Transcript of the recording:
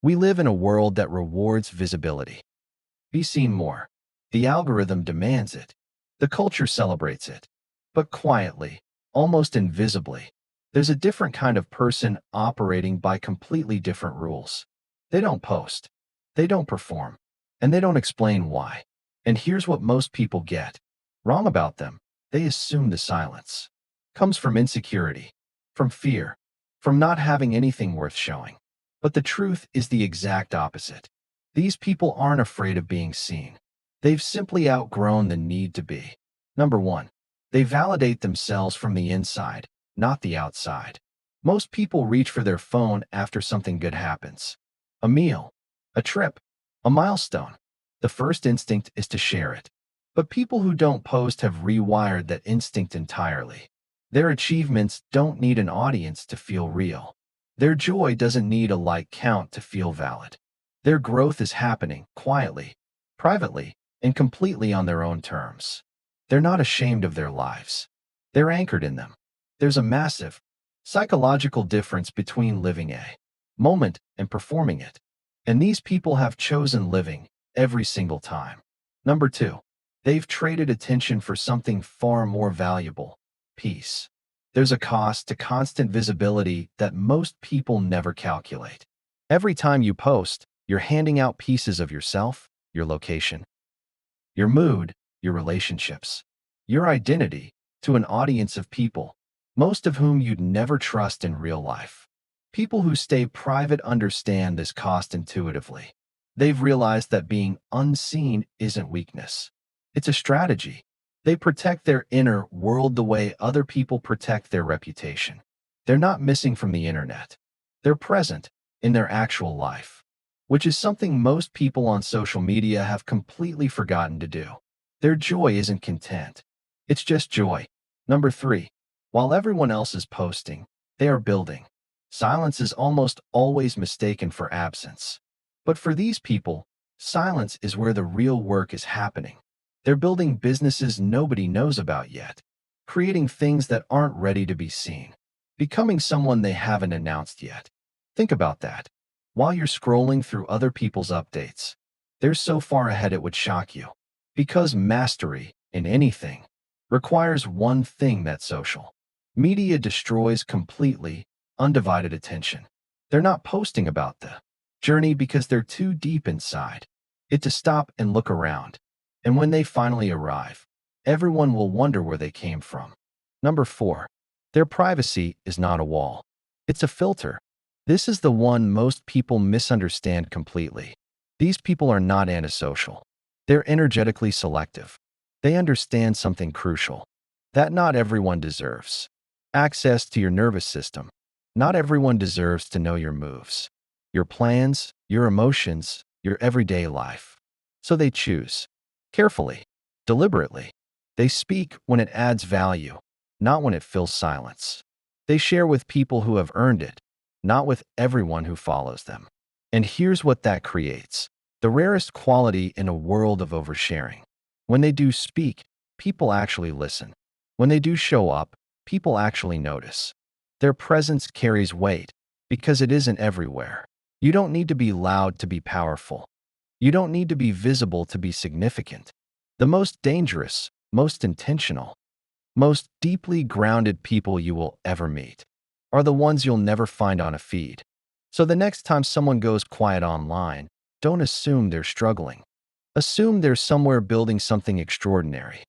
We live in a world that rewards visibility. Be seen more. The algorithm demands it. The culture celebrates it. But quietly, almost invisibly, there's a different kind of person operating by completely different rules. They don't post. They don't perform. And they don't explain why. And here's what most people get wrong about them. They assume the silence comes from insecurity, from fear, from not having anything worth showing. But the truth is the exact opposite. These people aren't afraid of being seen. They've simply outgrown the need to be. Number one, they validate themselves from the inside, not the outside. Most people reach for their phone after something good happens. A meal, a trip, a milestone. The first instinct is to share it. But people who don't post have rewired that instinct entirely. Their achievements don't need an audience to feel real. Their joy doesn't need a like count to feel valid. Their growth is happening quietly, privately, and completely on their own terms. They're not ashamed of their lives. They're anchored in them. There's a massive psychological difference between living a moment and performing it. And these people have chosen living every single time. Number two, they've traded attention for something far more valuable: peace. There's a cost to constant visibility that most people never calculate. Every time you post, you're handing out pieces of yourself, your location, your mood, your relationships, your identity to an audience of people, most of whom you'd never trust in real life. People who stay private understand this cost intuitively. They've realized that being unseen isn't weakness. It's a strategy. They protect their inner world the way other people protect their reputation. They're not missing from the internet. They're present in their actual life, which is something most people on social media have completely forgotten to do. Their joy isn't content. It's just joy. Number three, while everyone else is posting, they are building. Silence is almost always mistaken for absence. But for these people, silence is where the real work is happening. They're building businesses nobody knows about yet, creating things that aren't ready to be seen, becoming someone they haven't announced yet. Think about that. While you're scrolling through other people's updates, they're so far ahead it would shock you. Because mastery in anything requires one thing: that's social. Media destroys completely undivided attention. They're not posting about the journey because they're too deep inside it to stop and look around. And when they finally arrive, everyone will wonder where they came from. Number four, their privacy is not a wall. It's a filter. This is the one most people misunderstand completely. These people are not antisocial. They're energetically selective. They understand something crucial: that not everyone deserves access to your nervous system. Not everyone deserves to know your moves, your plans, your emotions, your everyday life. So they choose carefully, deliberately. They speak when it adds value, not when it fills silence. They share with people who have earned it, not with everyone who follows them. And here's what that creates: the rarest quality in a world of oversharing. When they do speak, people actually listen. When they do show up, people actually notice. Their presence carries weight because it isn't everywhere. You don't need to be loud to be powerful. You don't need to be visible to be significant. The most dangerous, most intentional, most deeply grounded people you will ever meet are the ones you'll never find on a feed. So the next time someone goes quiet online, don't assume they're struggling. Assume they're somewhere building something extraordinary.